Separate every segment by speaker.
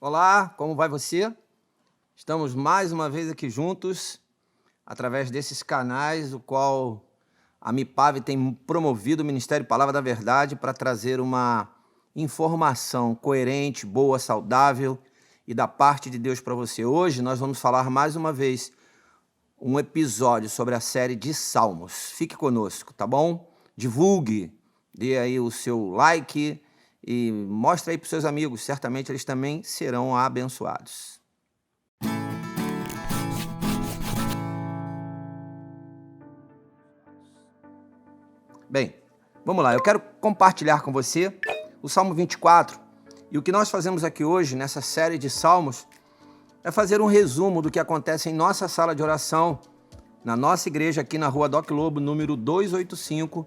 Speaker 1: Olá, como vai você? Estamos mais uma vez aqui juntos, através desses canais, o qual a MIPAV tem promovido o Ministério Palavra da Verdade para trazer uma informação coerente, boa, saudável e da parte de Deus para você. Hoje nós vamos falar mais uma vez um episódio sobre a série de Salmos. Fique conosco, tá bom? Divulgue, dê aí o seu like e mostre aí para os seus amigos, certamente eles também serão abençoados. Bem, vamos lá, eu quero compartilhar com você o Salmo 24, e o que nós fazemos aqui hoje, nessa série de Salmos, é fazer um resumo do que acontece em nossa sala de oração, na nossa igreja aqui na Rua Doc Lobo, número 285,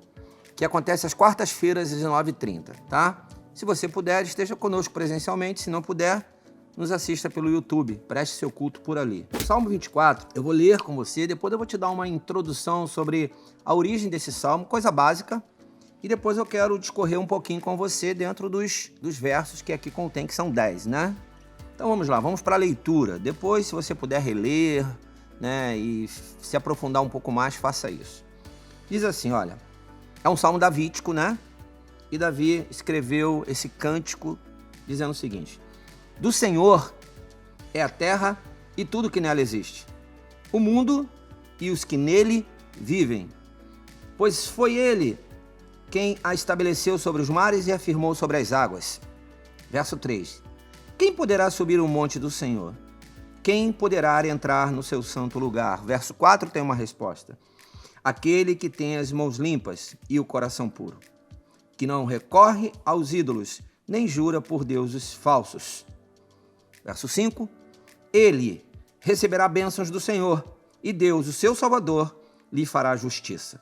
Speaker 1: que acontece às quartas-feiras às 19h30, tá? Se você puder, esteja conosco presencialmente. Se não puder, nos assista pelo YouTube. Preste seu culto por ali. O Salmo 24, eu vou ler com você. Depois eu vou te dar uma introdução sobre a origem desse salmo, coisa básica. E depois eu quero discorrer um pouquinho com você dentro dos versos que aqui contém, que são 10, né? Então vamos lá, vamos para a leitura. Depois, se você puder reler, né, e se aprofundar um pouco mais, faça isso. Diz assim, olha, é um salmo davídico, né? E Davi escreveu esse cântico dizendo o seguinte: do Senhor é a terra e tudo que nela existe, o mundo e os que nele vivem, pois foi ele quem a estabeleceu sobre os mares e afirmou sobre as águas. Verso 3: quem poderá subir o monte do Senhor? Quem poderá entrar no seu santo lugar? Verso 4 tem uma resposta: aquele que tem as mãos limpas e o coração puro, que não recorre aos ídolos, nem jura por deuses falsos. Verso 5, ele receberá bênçãos do Senhor, e Deus, o seu Salvador, lhe fará justiça.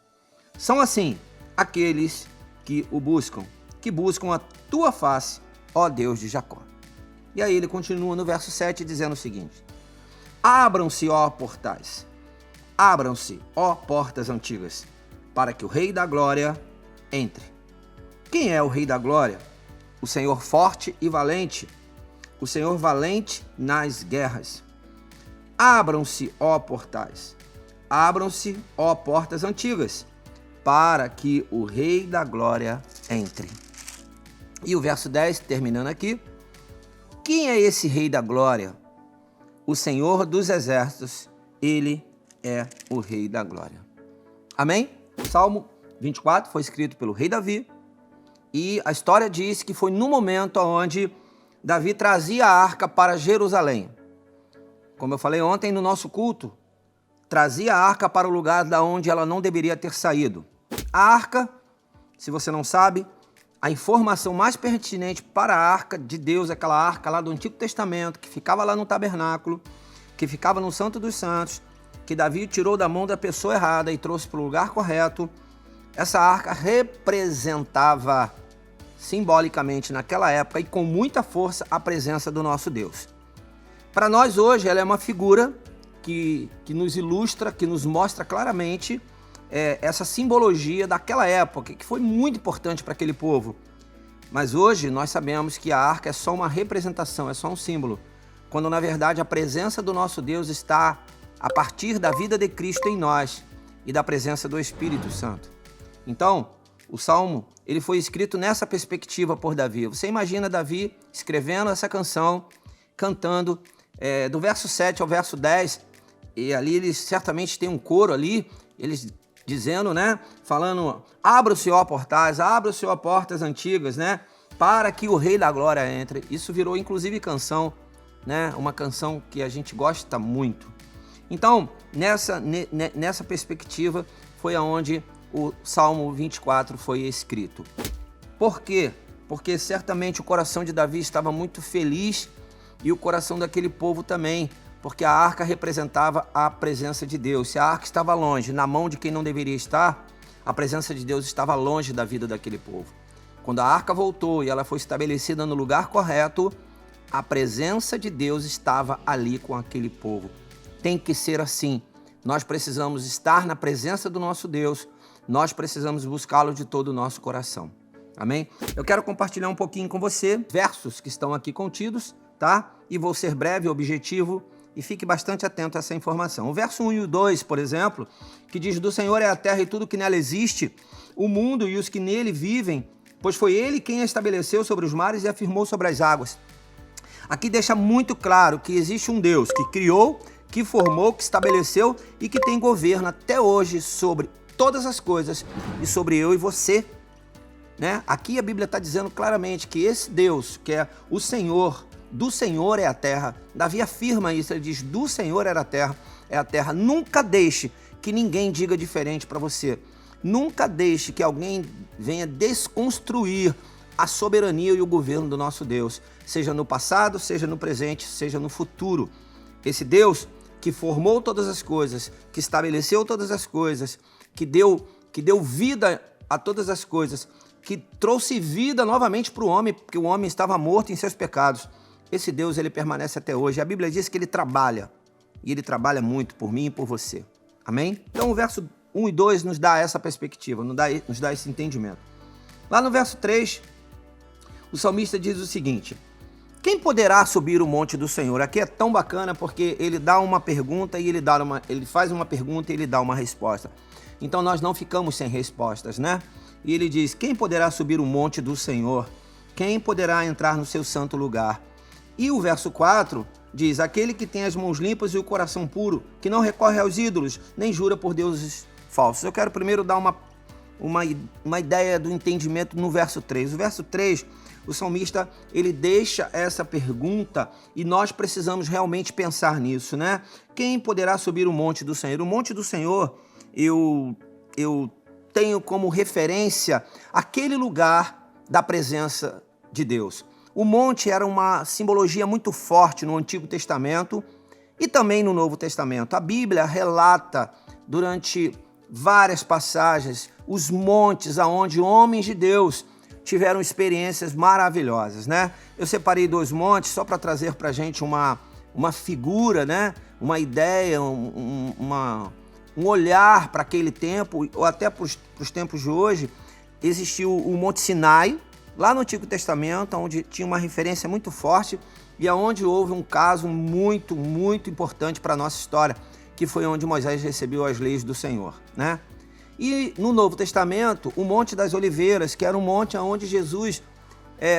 Speaker 1: São assim aqueles que o buscam, que buscam a tua face, ó Deus de Jacó. E aí ele continua no verso 7 dizendo o seguinte: abram-se, ó portais, abram-se, ó portas antigas, para que o Rei da Glória entre. Quem é o Rei da Glória? O Senhor forte e valente, o Senhor valente nas guerras. Abram-se, ó portais, abram-se, ó portas antigas, para que o Rei da Glória entre. E o verso 10, terminando aqui: quem é esse Rei da Glória? O Senhor dos Exércitos, ele é o Rei da Glória. Amém? O Salmo 24 foi escrito pelo rei Davi, e a história diz que foi no momento onde Davi trazia a arca para Jerusalém. Como eu falei ontem no nosso culto, trazia a arca para o lugar da onde ela não deveria ter saído. A arca, se você não sabe, a informação mais pertinente para a arca de Deus, aquela arca lá do Antigo Testamento, que ficava lá no tabernáculo, que ficava no Santo dos Santos, que Davi tirou da mão da pessoa errada e trouxe para o lugar correto. Essa arca representava simbolicamente naquela época e com muita força a presença do nosso Deus. Para nós hoje ela é uma figura que nos ilustra, que nos mostra claramente essa simbologia daquela época, que foi muito importante para aquele povo. Mas hoje nós sabemos que a arca é só uma representação, é só um símbolo, quando na verdade a presença do nosso Deus está a partir da vida de Cristo em nós e da presença do Espírito Santo. Então, o Salmo, ele foi escrito nessa perspectiva por Davi. Você imagina Davi escrevendo essa canção, cantando, do verso 7 ao verso 10, e ali eles certamente tem um coro ali, eles dizendo, né, falando: abra-se, ó portais, abra-se, ó portas antigas, né, para que o Rei da Glória entre. Isso virou inclusive canção, né, uma canção que a gente gosta muito. Então, nessa perspectiva, foi aonde o Salmo 24 foi escrito. Por quê? Porque certamente o coração de Davi estava muito feliz e o coração daquele povo também, porque a arca representava a presença de Deus. Se a arca estava longe, na mão de quem não deveria estar, a presença de Deus estava longe da vida daquele povo. Quando a arca voltou e ela foi estabelecida no lugar correto, a presença de Deus estava ali com aquele povo. Tem que ser assim. Nós precisamos estar na presença do nosso Deus, nós precisamos buscá-lo de todo o nosso coração. Amém? Eu quero compartilhar um pouquinho com você versos que estão aqui contidos, tá? E vou ser breve e objetivo e fique bastante atento a essa informação. O verso 1 e o 2, por exemplo, que diz: do Senhor é a terra e tudo que nela existe, o mundo e os que nele vivem, pois foi ele quem a estabeleceu sobre os mares e afirmou sobre as águas. Aqui deixa muito claro que existe um Deus que criou, que formou, que estabeleceu e que tem governo até hoje sobre todas as coisas e sobre eu e você, né? Aqui a Bíblia está dizendo claramente que esse Deus, que é o Senhor, do Senhor é a terra. Davi afirma isso, ele diz: do Senhor é a terra. Nunca deixe que ninguém diga diferente para você. Nunca deixe que alguém venha desconstruir a soberania e o governo do nosso Deus, seja no passado, seja no presente, seja no futuro. Esse Deus que formou todas as coisas, que estabeleceu todas as coisas, que deu vida a todas as coisas, que trouxe vida novamente para o homem, porque o homem estava morto em seus pecados. Esse Deus, ele permanece até hoje. A Bíblia diz que ele trabalha, e ele trabalha muito por mim e por você. Amém? Então o verso 1 e 2 nos dá essa perspectiva, nos dá esse entendimento. Lá no verso 3, o salmista diz o seguinte: quem poderá subir o monte do Senhor? Aqui é tão bacana porque ele dá uma pergunta e ele faz uma pergunta e ele dá uma resposta. Então nós não ficamos sem respostas, né? E ele diz: quem poderá subir o monte do Senhor? Quem poderá entrar no seu santo lugar? E o verso 4 diz: aquele que tem as mãos limpas e o coração puro, que não recorre aos ídolos, nem jura por deuses falsos. Eu quero primeiro dar uma ideia do entendimento no verso 3. O verso 3, o salmista, ele deixa essa pergunta e nós precisamos realmente pensar nisso, né? Quem poderá subir o monte do Senhor? O monte do Senhor, eu tenho como referência aquele lugar da presença de Deus. O monte era uma simbologia muito forte no Antigo Testamento e também no Novo Testamento. A Bíblia relata durante várias passagens os montes aonde homens de Deus tiveram experiências maravilhosas, né? Eu separei 2 montes só para trazer para a gente uma figura, né? Uma ideia, um olhar para aquele tempo, ou até para os tempos de hoje. Existiu o Monte Sinai, lá no Antigo Testamento, onde tinha uma referência muito forte e onde houve um caso muito, muito importante para a nossa história, que foi onde Moisés recebeu as leis do Senhor, né? E no Novo Testamento, o Monte das Oliveiras, que era um monte onde Jesus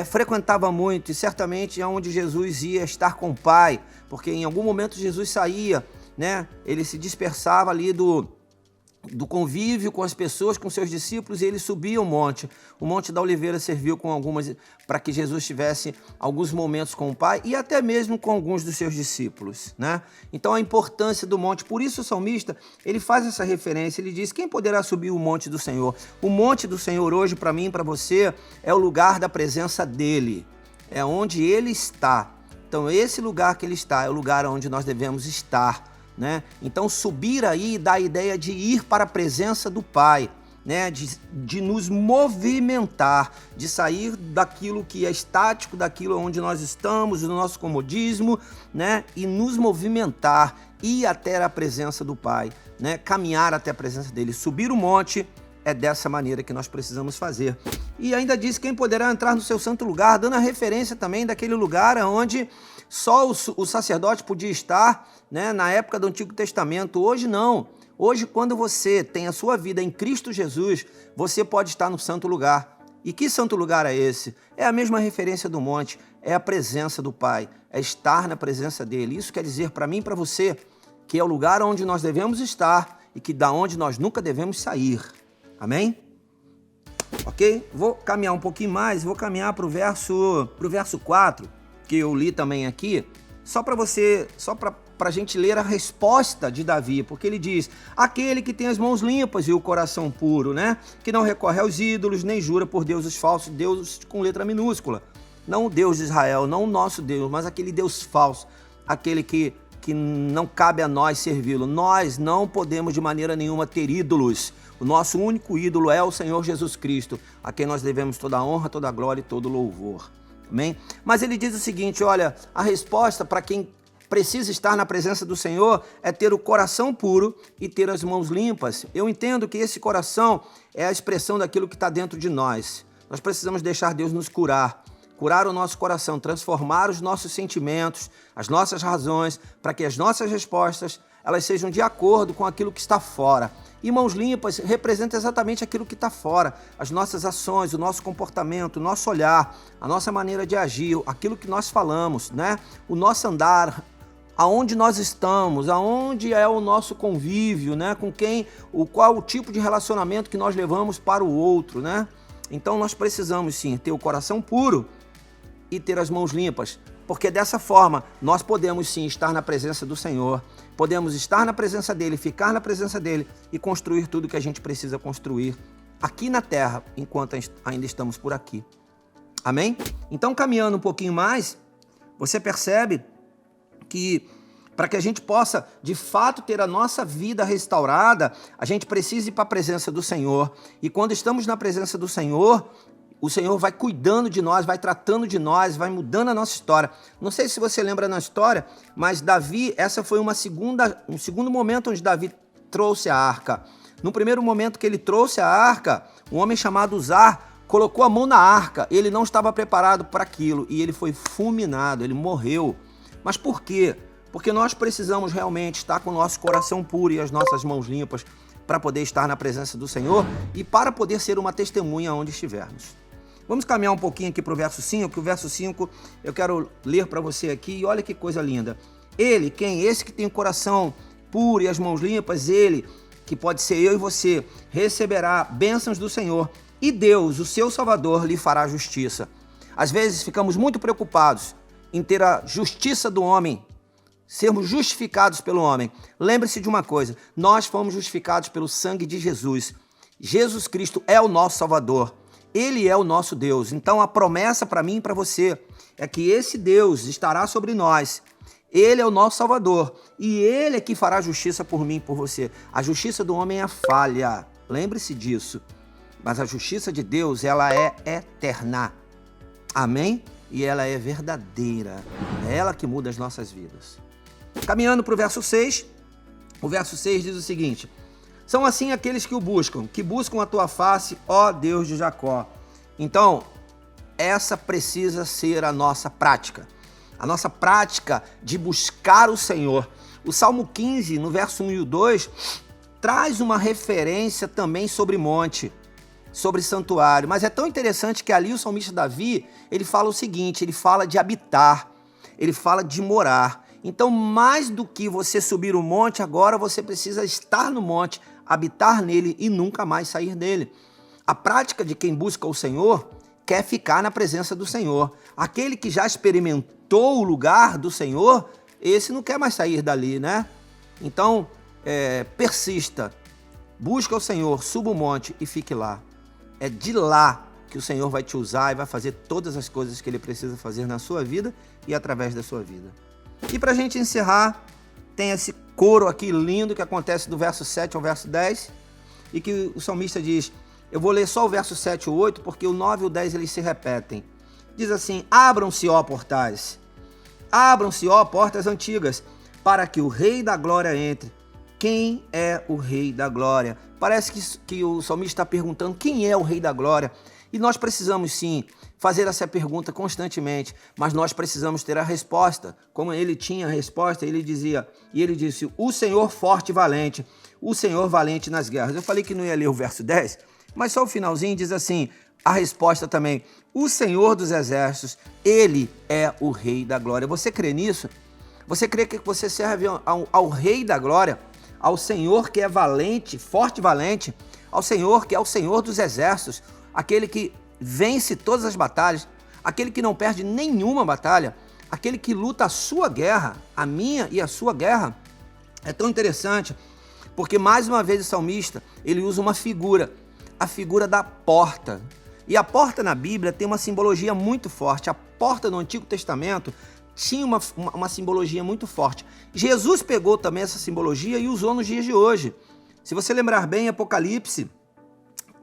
Speaker 1: frequentava muito, e certamente é onde Jesus ia estar com o Pai, porque em algum momento Jesus saía, né? Ele se dispersava ali do convívio com as pessoas, com seus discípulos, e ele subia o monte. O Monte da Oliveira serviu para que Jesus tivesse alguns momentos com o Pai e até mesmo com alguns dos seus discípulos, né? Então a importância do monte, por isso o salmista, ele faz essa referência, ele diz: quem poderá subir o monte do Senhor? O monte do Senhor hoje, para mim e para você, é o lugar da presença dele, é onde ele está. Então esse lugar que ele está é o lugar onde nós devemos estar, né? Então subir aí dá a ideia de ir para a presença do Pai, né? De nos movimentar, de sair daquilo que é estático, daquilo onde nós estamos, do nosso comodismo, né? E nos movimentar, ir até a presença do Pai, né? Caminhar até a presença dele. Subir o monte é dessa maneira que nós precisamos fazer. E ainda diz: quem poderá entrar no seu santo lugar, dando a referência também daquele lugar onde só o sacerdote podia estar, né, na época do Antigo Testamento. Hoje não. Hoje, quando você tem a sua vida em Cristo Jesus, você pode estar no santo lugar. E que santo lugar é esse? É a mesma referência do monte, é a presença do Pai, é estar na presença dele. Isso quer dizer para mim e para você que é o lugar onde nós devemos estar e que da onde nós nunca devemos sair. Amém? Ok? Vou caminhar um pouquinho mais, vou caminhar para o verso 4, que eu li também aqui, só para a gente ler a resposta de Davi, porque ele diz: aquele que tem as mãos limpas e o coração puro, né? Que não recorre aos ídolos, nem jura por deuses falsos, Deus com letra minúscula. Não o Deus de Israel, não o nosso Deus, mas aquele Deus falso, aquele que não cabe a nós servi-lo. Nós não podemos de maneira nenhuma ter ídolos. O nosso único ídolo é o Senhor Jesus Cristo, a quem nós devemos toda a honra, toda a glória e todo o louvor. Amém? Mas ele diz o seguinte: olha, a resposta para quem precisa estar na presença do Senhor é ter o coração puro e ter as mãos limpas. Eu entendo que esse coração é a expressão daquilo que está dentro de nós. Nós precisamos deixar Deus nos curar. curar o nosso coração, transformar os nossos sentimentos, as nossas razões, para que as nossas respostas elas sejam de acordo com aquilo que está fora. E mãos limpas representa exatamente aquilo que está fora, as nossas ações, o nosso comportamento, o nosso olhar, a nossa maneira de agir, aquilo que nós falamos, né? O nosso andar, aonde nós estamos, aonde é o nosso convívio, né? Com quem, qual o tipo de relacionamento que nós levamos para o outro, né? Então nós precisamos sim ter o coração puro e ter as mãos limpas, porque dessa forma nós podemos sim estar na presença do Senhor, podemos estar na presença dEle, ficar na presença dEle e construir tudo que a gente precisa construir aqui na terra, enquanto ainda estamos por aqui. Amém? Então, caminhando um pouquinho mais, você percebe que para que a gente possa, de fato, ter a nossa vida restaurada, a gente precisa ir para a presença do Senhor. E quando estamos na presença do Senhor, o Senhor vai cuidando de nós, vai tratando de nós, vai mudando a nossa história. Não sei se você lembra na história, mas Davi, essa foi um segundo momento onde Davi trouxe a arca. No primeiro momento que ele trouxe a arca, um homem chamado Uzar colocou a mão na arca. Ele não estava preparado para aquilo e ele foi fulminado, ele morreu. Mas por quê? Porque nós precisamos realmente estar com o nosso coração puro e as nossas mãos limpas para poder estar na presença do Senhor e para poder ser uma testemunha onde estivermos. Vamos caminhar um pouquinho aqui para o verso 5, que o verso 5 eu quero ler para você aqui e olha que coisa linda. Ele, quem? Esse que tem o coração puro e as mãos limpas, ele, que pode ser eu e você, receberá bênçãos do Senhor e Deus, o seu Salvador, lhe fará justiça. Às vezes ficamos muito preocupados em ter a justiça do homem, sermos justificados pelo homem. Lembre-se de uma coisa, nós fomos justificados pelo sangue de Jesus. Jesus Cristo é o nosso Salvador. Ele é o nosso Deus. Então a promessa para mim e para você é que esse Deus estará sobre nós. Ele é o nosso Salvador e Ele é que fará justiça por mim e por você. A justiça do homem é falha, lembre-se disso. Mas a justiça de Deus, ela é eterna. Amém? E ela é verdadeira. É ela que muda as nossas vidas. Caminhando para o verso 6, o verso 6 diz o seguinte: são assim aqueles que buscam a tua face, ó Deus de Jacó. Então, essa precisa ser a nossa prática de buscar o Senhor. O Salmo 15, no verso 1 e o 2, traz uma referência também sobre monte, sobre santuário. Mas é tão interessante que ali o salmista Davi, ele fala o seguinte, ele fala de habitar, ele fala de morar. Então, mais do que você subir o monte, agora você precisa estar no monte, habitar nele e nunca mais sair dele. A prática de quem busca o Senhor quer ficar na presença do Senhor. Aquele que já experimentou o lugar do Senhor, esse não quer mais sair dali, né? Então, persista, busca o Senhor, suba o monte e fique lá. É de lá que o Senhor vai te usar e vai fazer todas as coisas que Ele precisa fazer na sua vida e através da sua vida. E para a gente encerrar, tem esse coro aqui lindo que acontece do verso 7 ao verso 10 e que o salmista diz, eu vou ler só o verso 7 e o 8 porque o 9 e o 10 eles se repetem. Diz assim, abram-se, ó portais, abram-se, ó portas antigas, para que o Rei da Glória entre. Quem é o Rei da Glória? Parece que o salmista está perguntando quem é o Rei da Glória. E nós precisamos sim fazer essa pergunta constantemente, mas nós precisamos ter a resposta. Como ele tinha a resposta, ele disse, o Senhor forte e valente, o Senhor valente nas guerras. Eu falei que não ia ler o verso 10, mas só o finalzinho diz assim, a resposta também, o Senhor dos exércitos, Ele é o Rei da Glória. Você crê nisso? Você crê que você serve ao Rei da Glória, ao Senhor que é valente, forte e valente, ao Senhor que é o Senhor dos exércitos, aquele que vence todas as batalhas, aquele que não perde nenhuma batalha, aquele que luta a sua guerra, a minha e a sua guerra. É tão interessante, porque mais uma vez o salmista, ele usa uma figura, a figura da porta. E a porta na Bíblia tem uma simbologia muito forte. A porta no Antigo Testamento tinha uma simbologia muito forte. Jesus pegou também essa simbologia e usou nos dias de hoje. Se você lembrar bem, Apocalipse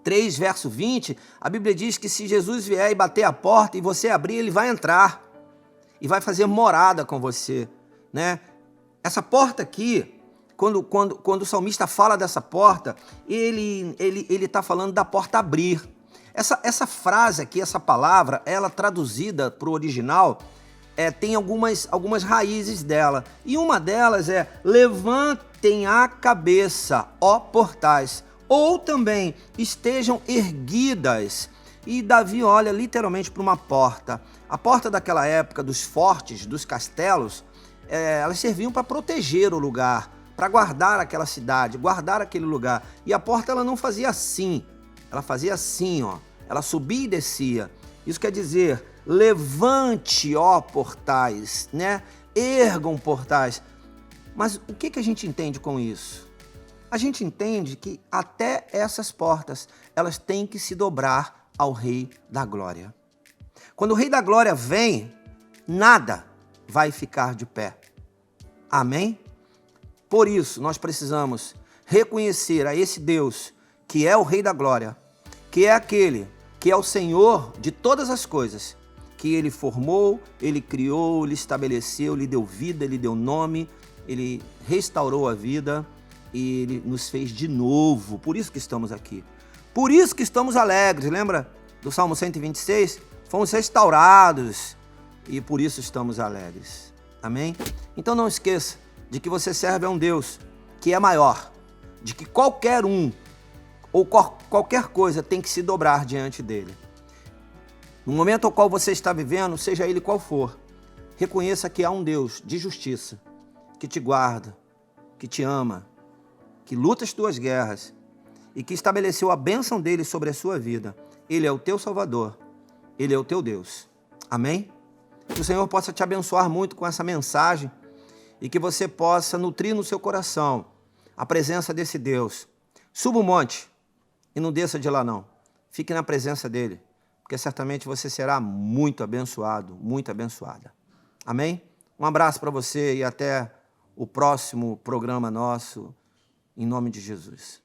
Speaker 1: 3, verso 20, a Bíblia diz que se Jesus vier e bater a porta e você abrir, ele vai entrar e vai fazer morada com você, né? Essa porta aqui, quando o salmista fala dessa porta, ele está falando da porta abrir. Essa frase aqui, essa palavra, ela traduzida para o original, tem algumas raízes dela. E uma delas é: levantem a cabeça, ó portais, ou também estejam erguidas. E Davi olha literalmente para uma porta. A porta daquela época, dos fortes, dos castelos, elas serviam para proteger o lugar, para guardar aquela cidade, guardar aquele lugar. E a porta ela não fazia assim, ela fazia assim, ó. Ela subia e descia. Isso quer dizer: levante, ó portais, né? Ergam portais. Mas o que a gente entende com isso? A gente entende que até essas portas, elas têm que se dobrar ao Rei da Glória. Quando o Rei da Glória vem, nada vai ficar de pé. Amém? Por isso, nós precisamos reconhecer a esse Deus que é o Rei da Glória, que é aquele que é o Senhor de todas as coisas, que Ele formou, Ele criou, Ele estabeleceu, Ele deu vida, Ele deu nome, Ele restaurou a vida e Ele nos fez de novo. Por isso que estamos aqui. Por isso que estamos alegres. Lembra do Salmo 126? Fomos restaurados e por isso estamos alegres. Amém? Então não esqueça de que você serve a um Deus que é maior, de que qualquer um ou qualquer coisa tem que se dobrar diante dele. No momento ao qual você está vivendo, seja ele qual for, reconheça que há um Deus de justiça, que te guarda, que te ama, que luta as tuas guerras e que estabeleceu a bênção dele sobre a sua vida. Ele é o teu Salvador, ele é o teu Deus. Amém? Que o Senhor possa te abençoar muito com essa mensagem e que você possa nutrir no seu coração a presença desse Deus. Suba o monte e não desça de lá não. Fique na presença dele, porque certamente você será muito abençoado, muito abençoada. Amém? Um abraço para você e até o próximo programa nosso, em nome de Jesus.